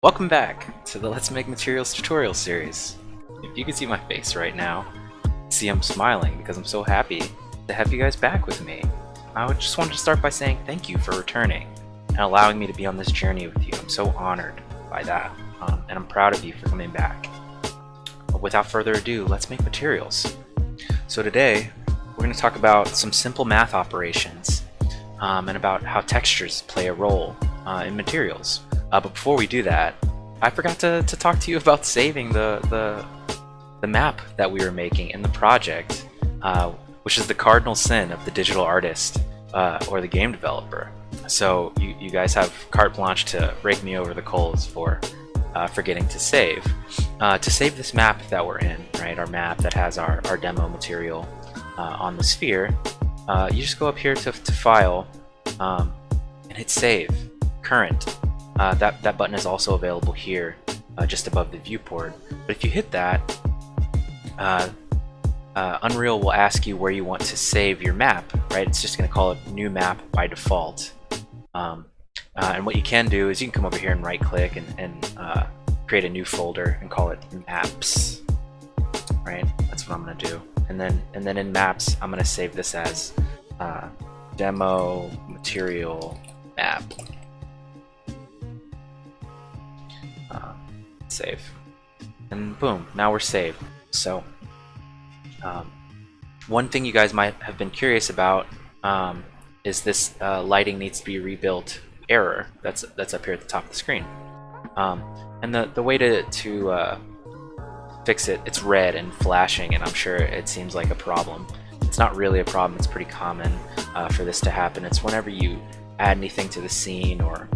Welcome back to the Let's Make Materials tutorial series. If you can see my face right now, see I'm smiling because I'm so happy to have you guys back with me. I just wanted to start by saying thank you for returning and allowing me to be on this journey with you. I'm so honored by that, and I'm proud of you for coming back. But without further ado, let's make materials. So today, we're going to talk about some simple math operations and about how textures play a role in materials. But before we do that, I forgot to talk to you about saving the map that we were making in the project, which is the cardinal sin of the digital artist or the game developer. So you guys have carte blanche to rake me over the coals for forgetting to save. To save this map that we're in, right, our map that has our demo material on the sphere, you just go up here to File and hit Save, Current. That button is also available here, just above the viewport. But if you hit that, Unreal will ask you where you want to save your map, right? It's just going to call it New Map by default. And what you can do is you can come over here and right-click and create a new folder and call it Maps, right? That's what I'm going to do. And then in Maps, I'm going to save this as Demo Material Map. Save, and boom, now we're saved. So one thing you guys might have been curious about is this lighting needs to be rebuilt error that's up here at the top of the screen, and the way to fix it, it's red and flashing, and I'm sure it seems like a problem. It's not really a problem. It's pretty common for this to happen. It's whenever you add anything to the scene or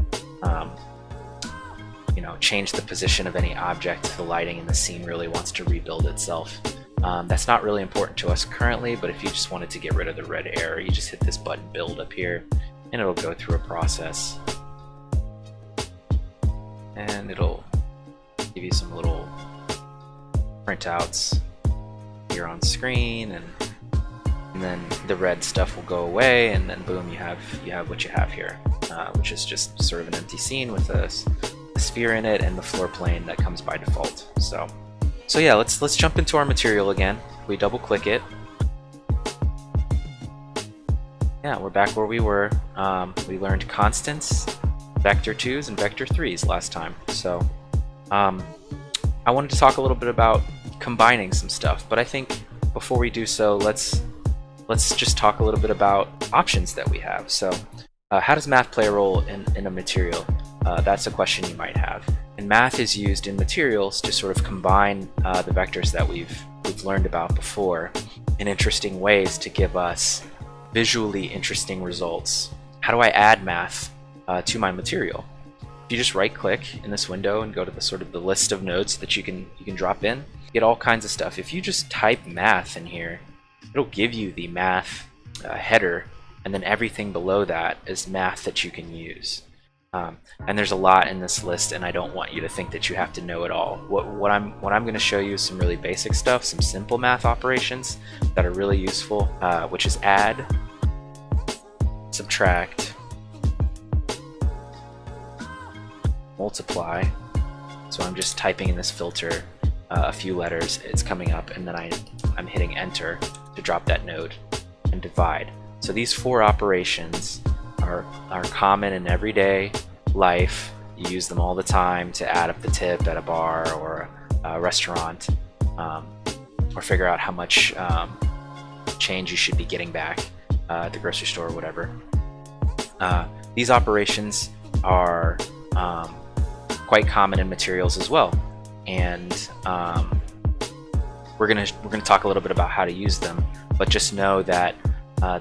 change the position of any object, the lighting in the scene really wants to rebuild itself. That's not really important to us currently, but if you just wanted to get rid of the red error, you just hit this button Build up here, and it'll go through a process. And it'll give you some little printouts here on screen, and then the red stuff will go away, and then boom, you have what you have here, which is just sort of an empty scene with a sphere in it and the floor plane that comes by default. So yeah, let's jump into our material again. We double click it. Yeah, we're back where we were. We learned constants, vector 2s, and vector 3s last time. So I wanted to talk a little bit about combining some stuff, but I think before we do so, let's just talk a little bit about options that we have. So how does math play a role in a material? That's a question you might have. And math is used in materials to sort of combine the vectors that we've learned about before in interesting ways to give us visually interesting results. How do I add math to my material? If you just right-click in this window and go to the sort of the list of nodes that you can drop in, you get all kinds of stuff. If you just type math in here, it'll give you the math header, and then everything below that is math that you can use. And there's a lot in this list, and I don't want you to think that you have to know it all. What I'm going to show you is some really basic stuff, some simple math operations that are really useful, which is add, subtract, multiply. So I'm just typing in this filter a few letters, it's coming up, and then I'm hitting enter to drop that node, and divide. So these four operations are common in everyday life. You use them all the time to add up the tip at a bar or a restaurant, or figure out how much change you should be getting back at the grocery store or whatever. These operations are quite common in materials as well, and we're gonna talk a little bit about how to use them, but just know that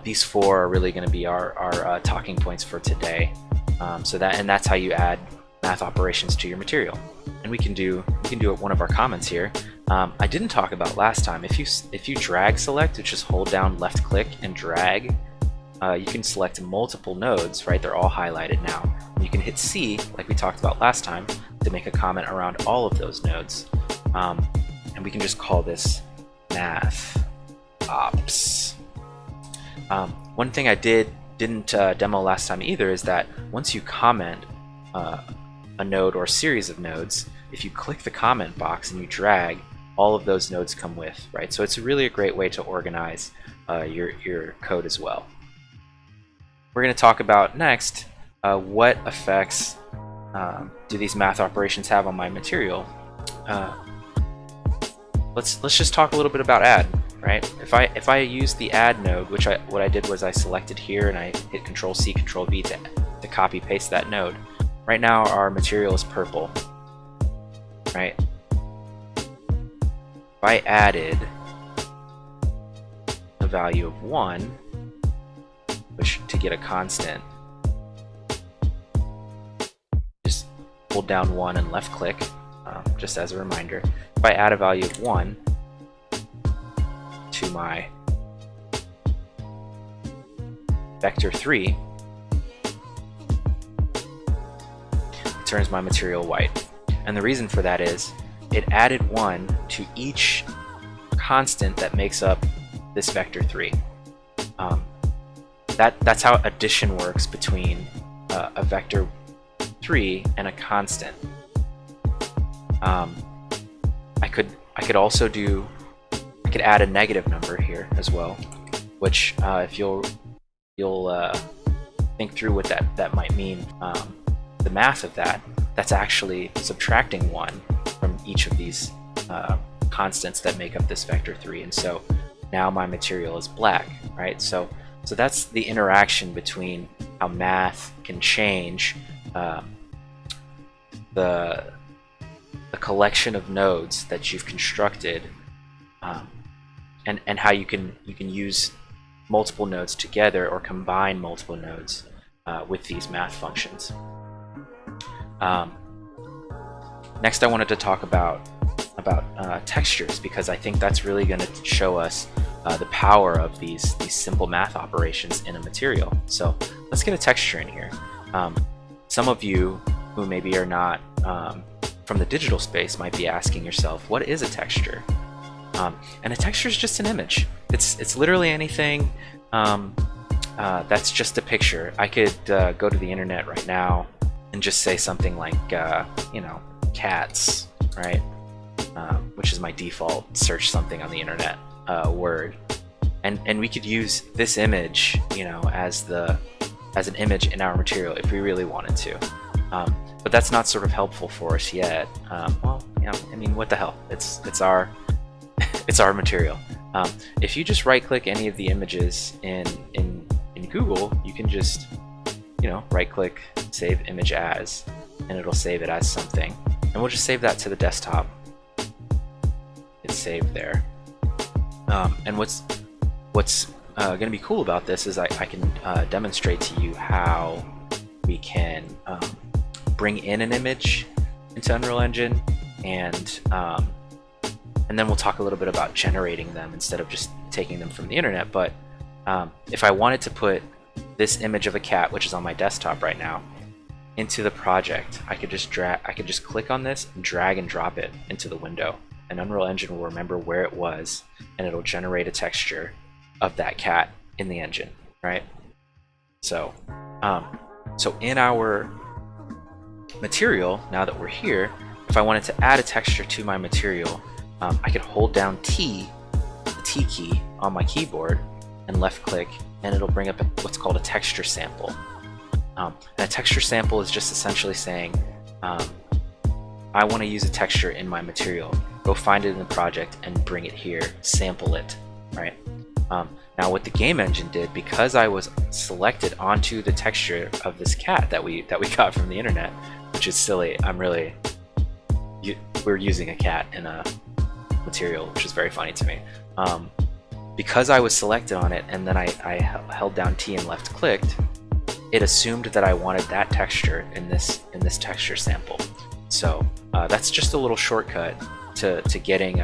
these four are really going to be our talking points for today. That's how you add math operations to your material. And we can do it one of our comments here. I didn't talk about last time. If you drag select, which is hold down left click and drag, you can select multiple nodes, right? They're all highlighted now. You can hit C, like we talked about last time, to make a comment around all of those nodes. And we can just call this math ops. One thing I didn't demo last time either is that once you comment a node or a series of nodes, if you click the comment box and you drag, all of those nodes come with, right? So it's really a great way to organize your code as well. We're going to talk about next what effects do these math operations have on my material. Let's just talk a little bit about add, right? If I use the add node, which what I did was I selected here and I hit Control C, Control V to copy paste that node. Right now our material is purple, right? If I added a value of 1, which to get a constant, just hold down 1 and left click, just as a reminder. If I add a value of 1 to my vector 3, it turns my material white. And the reason for that is it added 1 to each constant that makes up this vector 3. That's how addition works between a vector 3 and a constant. I could also add a negative number here as well, which if you'll think through what that might mean, the math of that's actually subtracting 1 from each of these constants that make up this vector 3, and so now my material is black, right? So that's the interaction between how math can change the collection of nodes that you've constructed, and how you can use multiple nodes together or combine multiple nodes with these math functions. Next, I wanted to talk about textures, because I think that's really going to show us the power of these simple math operations in a material. So let's get a texture in here. Some of you who maybe are not from the digital space might be asking yourself, what is a texture? And a texture is just an image. It's literally anything that's just a picture. I could go to the internet right now and just say something like, cats, right? Which is my default search something on the internet word, and we could use this image, as an image in our material if we really wanted to. But that's not sort of helpful for us yet. What the hell? It's our it's our material. If you just right-click any of the images in Google, you can just right-click, save image as, and it'll save it as something. And we'll just save that to the desktop. It's saved there. And what's going to be cool about this is I can demonstrate to you how we can bring in an image into Unreal Engine, and then we'll talk a little bit about generating them instead of just taking them from the internet. But if I wanted to put this image of a cat, which is on my desktop right now, into the project, I could just click on this and drag and drop it into the window, and Unreal Engine will remember where it was, and it'll generate a texture of that cat in the engine, right? So in our material, now that we're here, if I wanted to add a texture to my material, I could hold down the T key on my keyboard and left click, and it'll bring up what's called a texture sample. And a texture sample is just essentially saying, I want to use a texture in my material. Go find it in the project and bring it here, sample it, right? Now what the game engine did, because I was selected onto the texture of this cat that we got from the internet, which is silly. We're using a cat in a material, which is very funny to me. Because I was selected on it, and then I held down T and left clicked, it assumed that I wanted that texture in this texture sample. So that's just a little shortcut to getting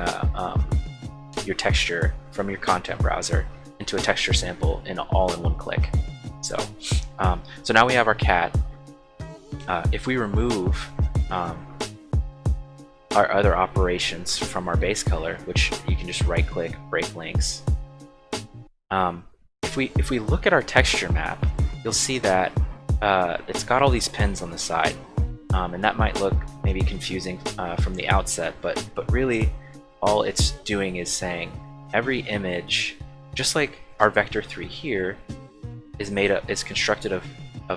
your texture from your content browser into a texture sample all in one click. So now we have our cat. If we remove our other operations from our base color, which you can just right click, break links. If we look at our texture map, you'll see that it's got all these pins on the side. and that might look maybe confusing from the outset, but really all it's doing is saying every image, just like our vector 3 here, is constructed of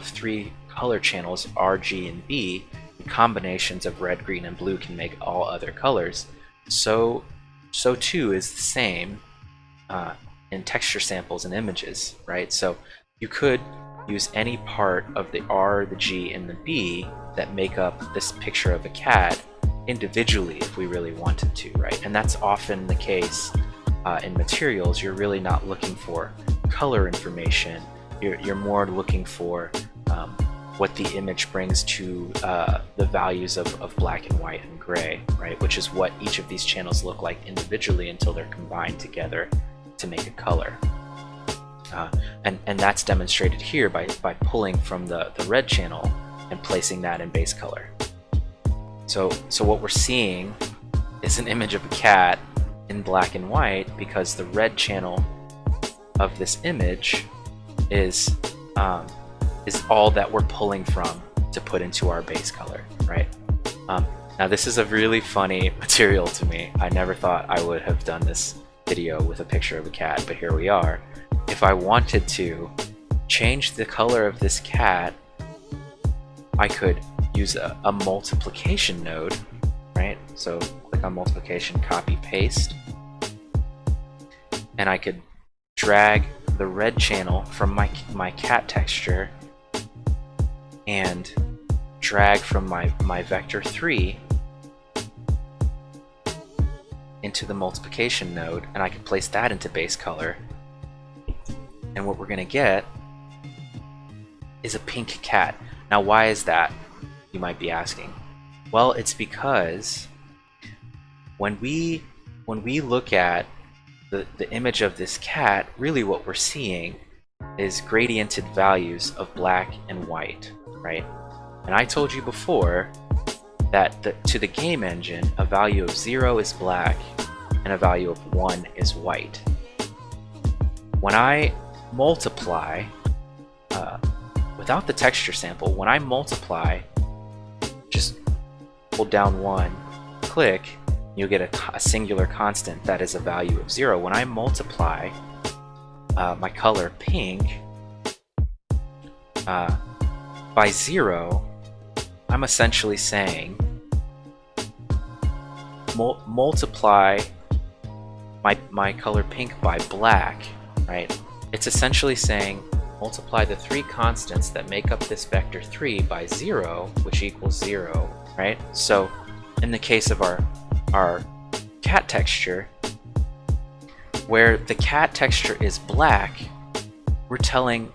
3 color channels, R, G, and B. The combinations of red, green, and blue can make all other colors. So too is the same in texture samples and images, right? So you could use any part of the R, the G, and the B that make up this picture of a cat individually if we really wanted to, right? And that's often the case in materials. You're really not looking for color information. You're more looking for what the image brings to the values of black and white and gray, right? Which is what each of these channels look like individually until they're combined together to make a color. And that's demonstrated here by pulling from the red channel and placing that in base color. So what we're seeing is an image of a cat in black and white because the red channel of this image is all that we're pulling from to put into our base color, right? Now this is a really funny material to me. I never thought I would have done this video with a picture of a cat, but here we are. If I wanted to change the color of this cat, I could use a multiplication node, right? So click on multiplication, copy, paste, and I could drag the red channel from my cat texture and drag from my vector 3 into the multiplication node, and I can place that into base color. And what we're going to get is a pink cat. Now why is that, you might be asking? Well, it's because when we look at the image of this cat, really what we're seeing is gradiented values of black and white, right? And I told you before that to the game engine, a value of 0 is black and a value of 1 is white. When I multiply, without the texture sample, when I multiply, just hold down 1, click, you'll get a singular constant that is a value of 0. When I multiply my color pink by 0, I'm essentially saying multiply my color pink by black, right? It's essentially saying multiply the 3 constants that make up this vector 3 by 0, which equals 0, right? So in the case of our cat texture, where the cat texture is black, we're telling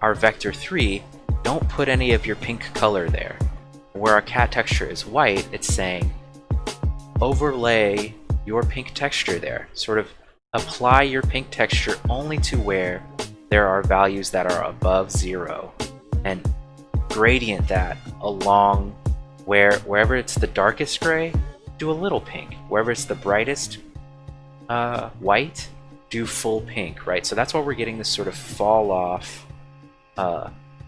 our vector 3, don't put any of your pink color there. Where our cat texture is white, it's saying overlay your pink texture there. Sort of apply your pink texture only to where there are values that are above 0, and gradient that along wherever it's the darkest gray, do a little pink. Wherever it's the brightest white, do full pink, right? So that's why we're getting this sort of fall off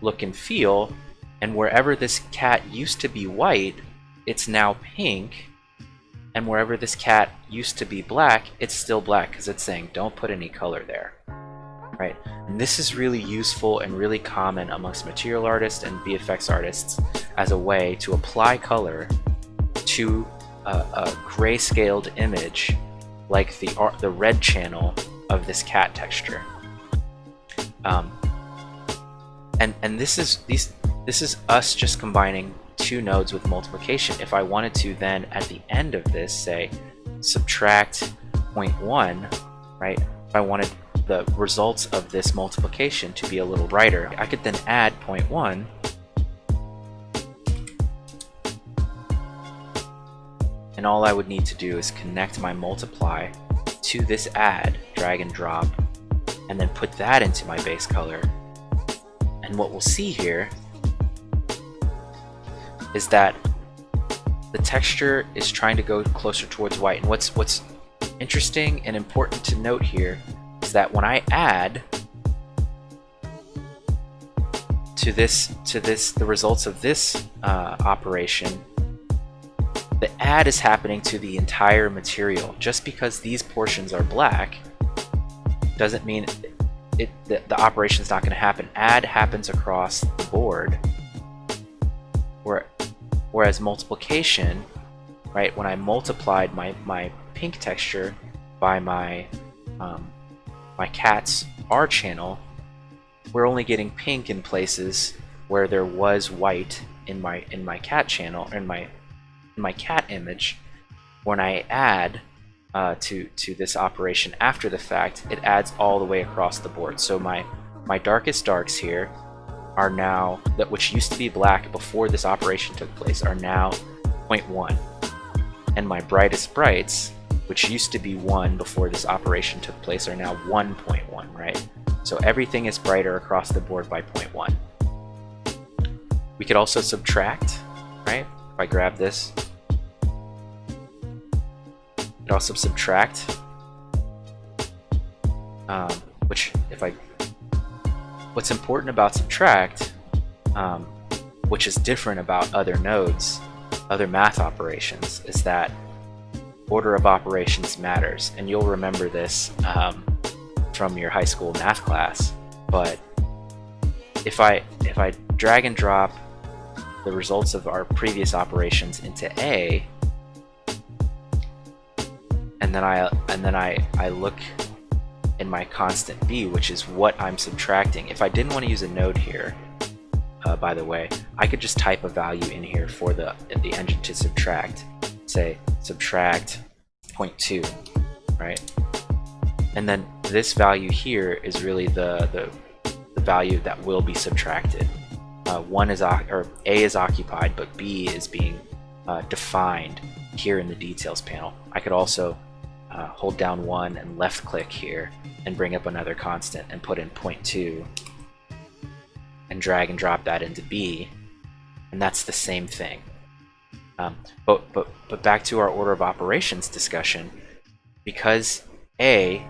look and feel, and wherever this cat used to be white, it's now pink, and wherever this cat used to be black, it's still black because it's saying don't put any color there, right? And this is really useful and really common amongst material artists and VFX artists as a way to apply color to a grayscaled image like the red channel of this cat texture. And this is us just combining 2 nodes with multiplication. If I wanted to then at the end of this say subtract 0.1, right? If I wanted the results of this multiplication to be a little brighter, I could then add 0.1 and all I would need to do is connect my multiply to this add, drag and drop, and then put that into my base color. And what we'll see here is that the texture is trying to go closer towards white. And what's interesting and important to note here is that when I add the results of this operation, the add is happening to the entire material. Just because these portions are black doesn't mean the operation is not going to happen. Add happens across the board, whereas multiplication, right? When I multiplied my pink texture by my cat's R channel, we're only getting pink in places where there was white in my cat channel, in my cat image. When I add to this operation after the fact, it adds all the way across the board. So my darkest darks here are now, which used to be black before this operation took place, are now 0.1, and my brightest brights, which used to be 1 before this operation took place, are now 1.1, right? So everything is brighter across the board by 0.1. We could also subtract, right? If I grab this, we could also subtract, what's important about subtract, which is different about other nodes, other math operations, is that order of operations matters. And you'll remember this from your high school math class. But if I drag and drop the results of our previous operations into A, and then I look in my constant B, which is what I'm subtracting. If I didn't want to use a node here, by the way, I could just type a value in here for the engine to subtract. Say subtract 0.2, right? And then this value here is really the value that will be subtracted. A is occupied, but B is being defined here in the details panel. I could also hold down 1 and left click here and bring up another constant and put in 0.2 and drag and drop that into B, and that's the same thing. But back to our order of operations discussion, because A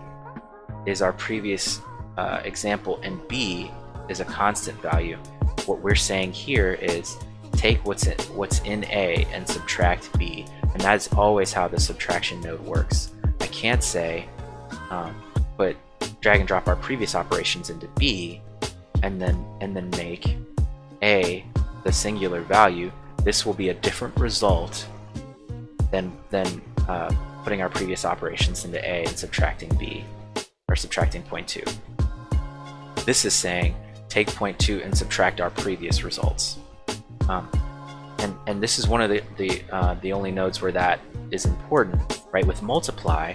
is our previous example and B is a constant value, what we're saying here is take what's in A and subtract B, and that's always how the subtraction node works. I can't say put drag and drop our previous operations into B and then make A the singular value. This will be a different result than putting our previous operations into A and subtracting B, or subtracting 0.2. This is saying take 0.2 and subtract our previous results. And this is one of the only nodes where that is important, right? With multiply,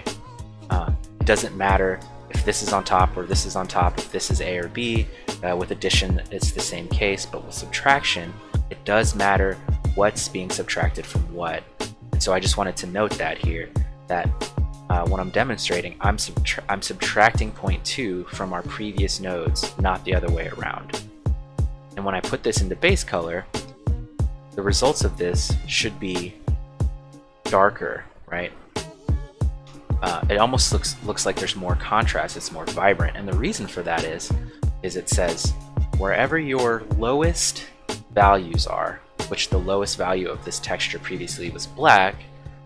it doesn't matter if this is on top or this is on top, if this is A or B. With addition, it's the same case, but with subtraction, it does matter what's being subtracted from what. And so I just wanted to note that here, that when I'm demonstrating, I'm subtracting 0.2 from our previous nodes, not the other way around. And when I put this into base color, the results of this should be darker, right? It almost looks like there's more contrast, it's more vibrant, and the reason for that is it says wherever your lowest values are, which the lowest value of this texture previously was black,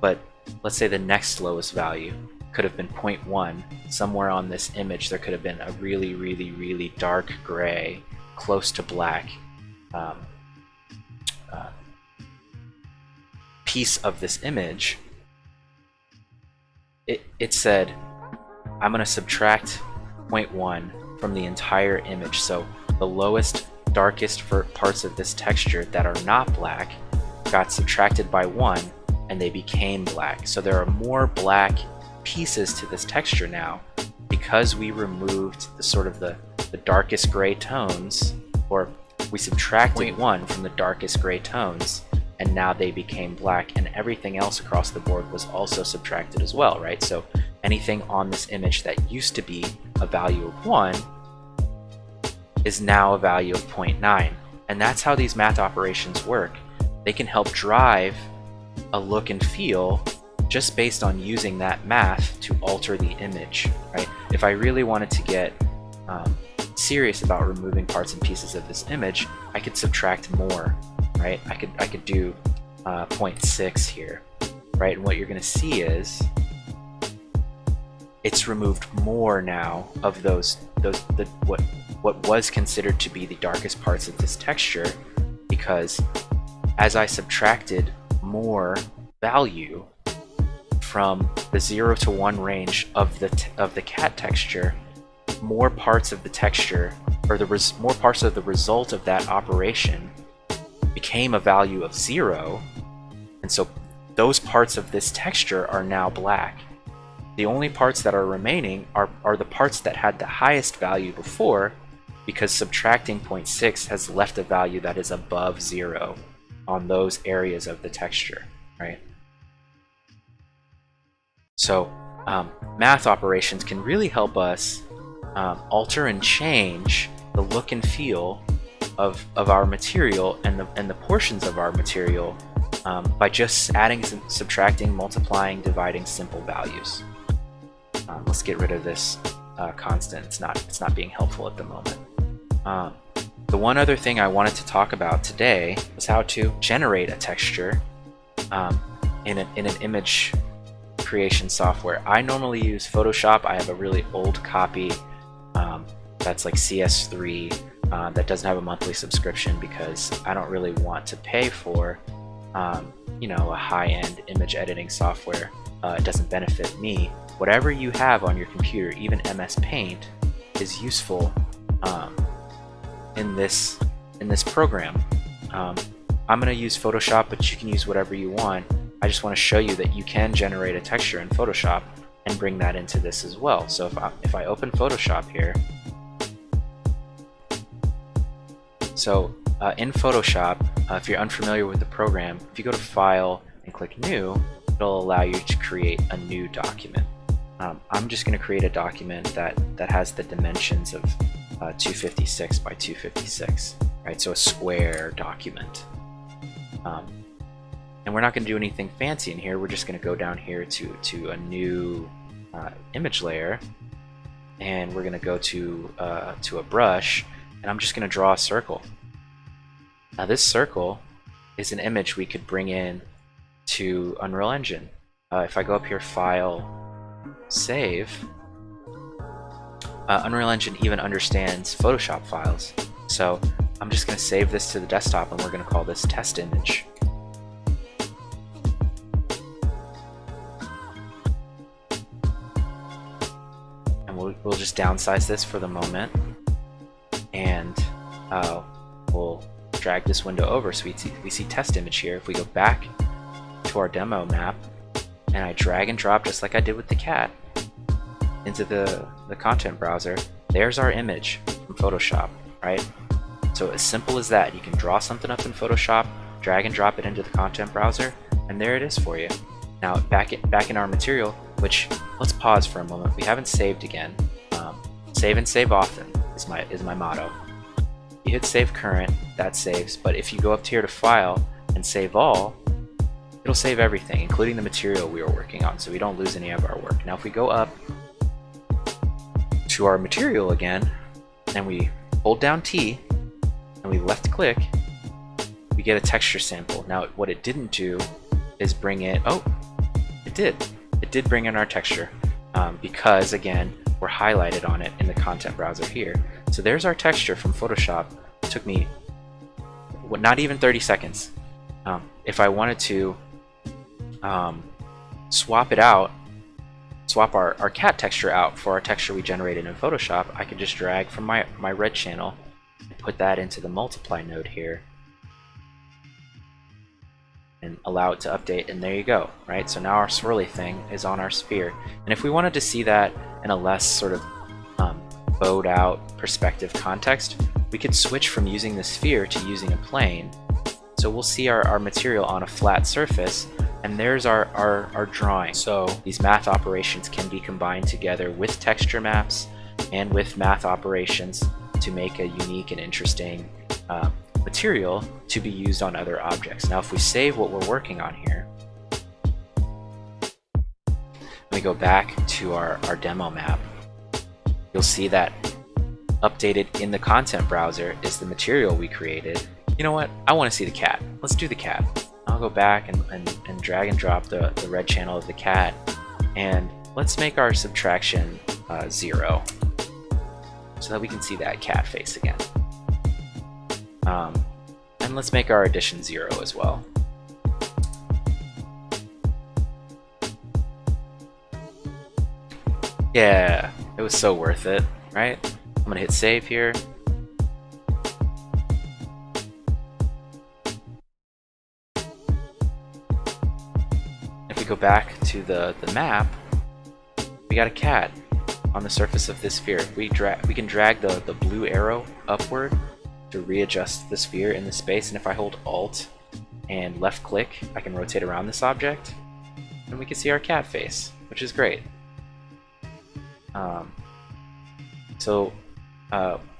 but let's say the next lowest value could have been 0.1. Somewhere on this image there could have been a really, really, really dark gray, close to black piece of this image. It said, I'm going to subtract 0.1 from the entire image. So the lowest, darkest parts of this texture that are not black got subtracted by 1 and they became black. So there are more black pieces to this texture now because we removed the sort of the darkest gray tones, or we subtracted 1 from the darkest gray tones, and now they became black, and everything else across the board was also subtracted as well, right? So anything on this image that used to be a value of 1 is now a value of 0.9. And that's how these math operations work. They can help drive a look and feel just based on using that math to alter the image, right? If I really wanted to get serious about removing parts and pieces of this image, I could subtract more, right? I could do 0.6 here, right? And what you're going to see is it's removed more now of what was considered to be the darkest parts of this texture, because as I subtracted more value from the 0 to 1 range of the cat texture, more parts of the texture, or more parts of the result of that operation became a value of 0, and so those parts of this texture are now black. The only parts that are remaining are the parts that had the highest value before, because subtracting 0.6 has left a value that is above 0 on those areas of the texture, right? So math operations can really help us alter and change the look and feel of our material and the portions of our material by just adding, subtracting, multiplying, dividing simple values. Let's get rid of this constant. It's not being helpful at the moment. The one other thing I wanted to talk about today was how to generate a texture in an image creation software. I normally use Photoshop. I have a really old copy that's like CS3 that doesn't have a monthly subscription because I don't really want to pay for a high-end image editing software. It doesn't benefit me. Whatever you have on your computer, even MS Paint, is useful in this program. I'm going to use Photoshop, but you can use whatever you want. I just want to show you that you can generate a texture in Photoshop and bring that into this as well. So if I open Photoshop here, so in Photoshop, if you're unfamiliar with the program, if you go to File and click New, it'll allow you to create a new document. I'm just going to create a document that has the dimensions of 256 by 256, right? So a square document. And we're not going to do anything fancy in here. We're just going to go down here to a new image layer, and we're going to go to a brush, and I'm just going to draw a circle. Now this circle is an image we could bring in to Unreal Engine. If I go up here, File, Save, Unreal Engine even understands Photoshop files. So I'm just going to save this to the desktop, and we're going to call this test image. And we'll just downsize this for the moment, and we'll drag this window over so we see test image here. If we go back to our demo map, and I drag and drop just like I did with the cat into the content browser, there's our image from Photoshop, right? So as simple as that, you can draw something up in Photoshop, drag and drop it into the content browser, and there it is for you. Now back in our material, which, let's pause for a moment. We haven't saved again. Save and save often is my motto. You hit save current, that saves, but if you go up here to File and Save All, it'll save everything, including the material we were working on, so we don't lose any of our work. Now if we go up to our material again, and we hold down T, and we left click, we get a texture sample. Now what it didn't do is bring it, oh, it did bring in our texture, because again, we're highlighted on it in the content browser here. So there's our texture from Photoshop. It took me not even 30 seconds. If I wanted to swap it out, swap our cat texture out for our texture we generated in Photoshop, I could just drag from my red channel and put that into the multiply node here and allow it to update, and there you go, right? So now our swirly thing is on our sphere. And if we wanted to see that in a less sort of bowed out perspective context, we could switch from using the sphere to using a plane. So we'll see our material on a flat surface, and there's our drawing. So these math operations can be combined together with texture maps and with math operations to make a unique and interesting material to be used on other objects. Now if we save what we're working on here, we go back to our demo map, you'll see that updated in the content browser is the material we created. You know what? I want to see the cat. Let's do the cat. I'll go back and drag and drop the red channel of the cat, and let's make our subtraction 0 so that we can see that cat face again. And let's make our addition 0 as well. Yeah, it was so worth it, right? I'm gonna hit save here. If we go back to the map, we got a cat on the surface of this sphere. We can drag the blue arrow upward to readjust the sphere in the space, and if I hold Alt and left click, I can rotate around this object, and we can see our cat face, which is great.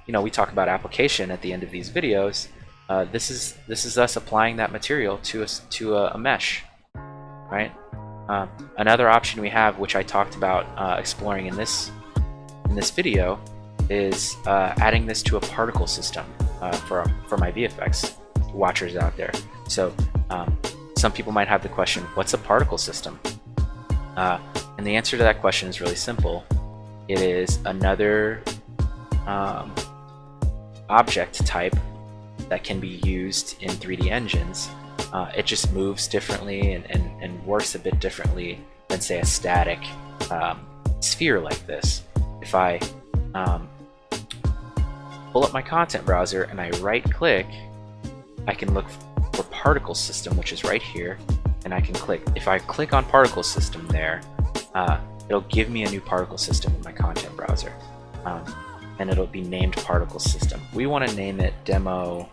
You know, we talk about application at the end of these videos. This is us applying that material to a mesh, right? Another option we have, which I talked about exploring in this video, is adding this to a particle system for my VFX watchers out there. So some people might have the question, what's a particle system? And the answer to that question is really simple. It is another object type that can be used in 3D engines. It just moves differently and works a bit differently than, say, a static sphere like this. If I pull up my content browser and I right click, I can look for particle system, which is right here, and I can click. If I click on particle system there, it'll give me a new particle system in my content browser, and it'll be named particle system. We want to name it demo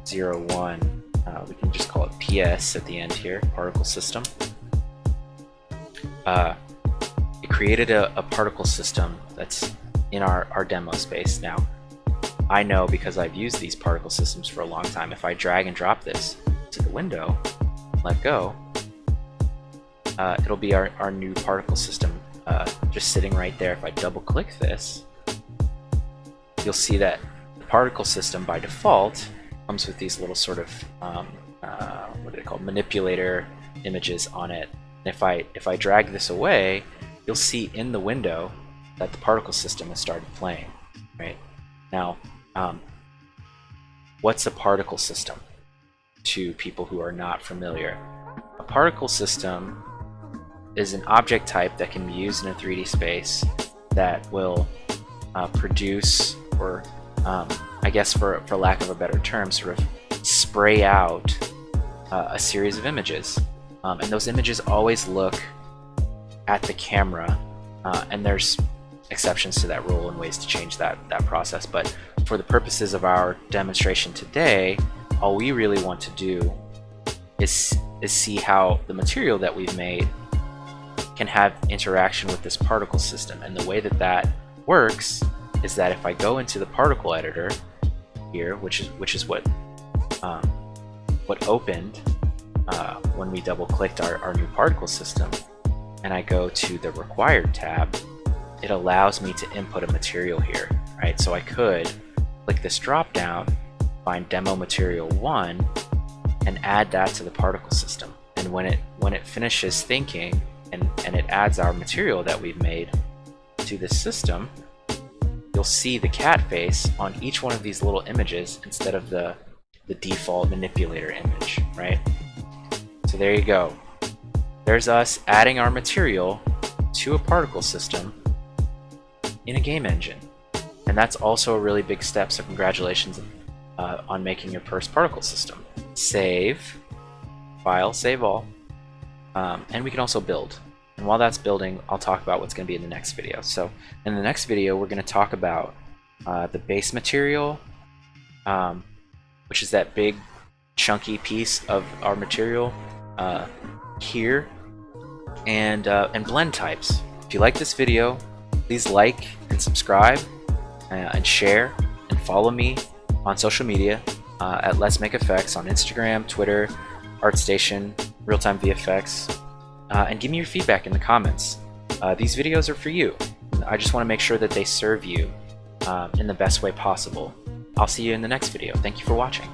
01. We can just call it PS at the end here, particle system. It created a particle system that's in our demo space. Now, I know, because I've used these particle systems for a long time, if I drag and drop this to the window, let go, it'll be our new particle system just sitting right there. If I double click this, you'll see that the particle system by default comes with these little sort of what are they called, manipulator images on it. And if I drag this away, you'll see in the window that the particle system has started playing. Right now, what's a particle system to people who are not familiar? A particle system is an object type that can be used in a 3D space that will produce, or I guess for lack of a better term, sort of spray out a series of images. And those images always look at the camera, and there's exceptions to that rule and ways to change that process. But for the purposes of our demonstration today, all we really want to do is see how the material that we've made can have interaction with this particle system. And the way that works is that if I go into the particle editor here, which is what opened when we double clicked our new particle system, and I go to the required tab, it allows me to input a material here, right? So I could click this drop down, find demo material 1, and add that to the particle system. And when it finishes thinking and it adds our material that we've made to the system, you'll see the cat face on each one of these little images instead of the default manipulator image, right? So there you go. There's us adding our material to a particle system in a game engine. And that's also a really big step, so congratulations on making your first particle system. Save, file, save all, and we can also build. And while that's building, I'll talk about what's going to be in the next video. So in the next video, we're going to talk about the base material, which is that big chunky piece of our material here, and blend types. If you like this video, please like and subscribe and share, and follow me on social media at Let's Make FX on Instagram, Twitter, ArtStation, realtimevfx, and give me your feedback in the comments. These videos are for you. I just want to make sure that they serve you in the best way possible. I'll see you in the next video. Thank you for watching.